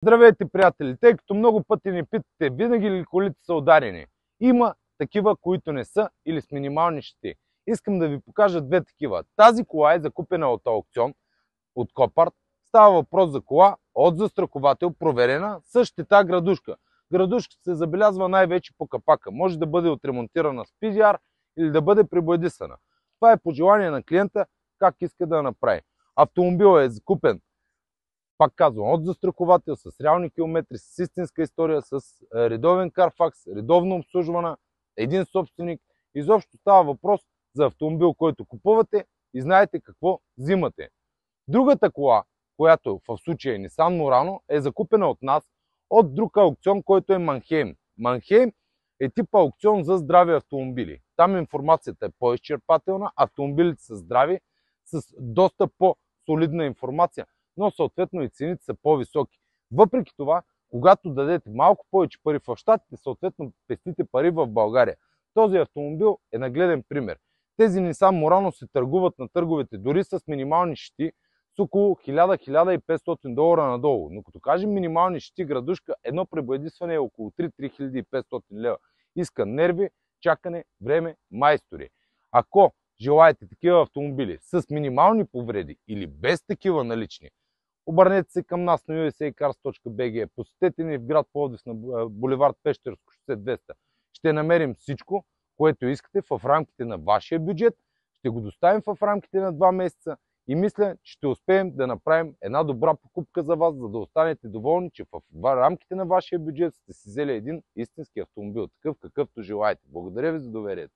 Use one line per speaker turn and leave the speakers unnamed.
Здравейте, приятели! Тъй като много пъти ни питате, винаги ли колите са ударени? Има такива, които не са или с минимални щети. Искам да ви покажа две такива. Тази кола е закупена от аукцион, от Копарт. Става въпрос за кола от застраховател, проверена с щета градушка. Градушката се забелязва най-вече по капака. Може да бъде отремонтирана с PDR или да бъде пребоядисана. Това е по желание на клиента, как иска да направи. Автомобилът е закупен, пак казвам, от застраховател, с реални километри, с истинска история, с редовен карфакс, редовно обслужвана, един собственик. Изобщо става въпрос за автомобил, който купувате и знаете какво взимате. Другата кола, която в случая е Nissan Murano, е закупена от нас от друг аукцион, който е Манхейм. Манхейм е тип аукцион за здрави автомобили. Там информацията е по-изчерпателна, автомобилите са здрави, с доста по-солидна информация, но съответно и цените са по-високи. Въпреки това, когато дадете малко повече пари в Щатите, съответно пестите пари в България. Този автомобил е нагледен пример. Тези Nissan Murano се търгуват на търговете дори с минимални щети с около 1000-1500 долара надолу. Но като кажем минимални щети, градушка, едно пребоядисване е около 3-3500 лева. Иска нерви, чакане, време, майстори. Ако желаете такива автомобили с минимални повреди или без такива налични, обърнете се към нас на usacars.bg, посетете ни в град Пловдив на булевард Пещерско шосе 200. Ще намерим всичко, което искате в рамките на вашия бюджет, ще го доставим в рамките на 2 месеца и мисля, че ще успеем да направим една добра покупка за вас, за да останете доволни, че в рамките на вашия бюджет сте си взели един истински автомобил, такъв какъвто желаете. Благодаря ви за доверието.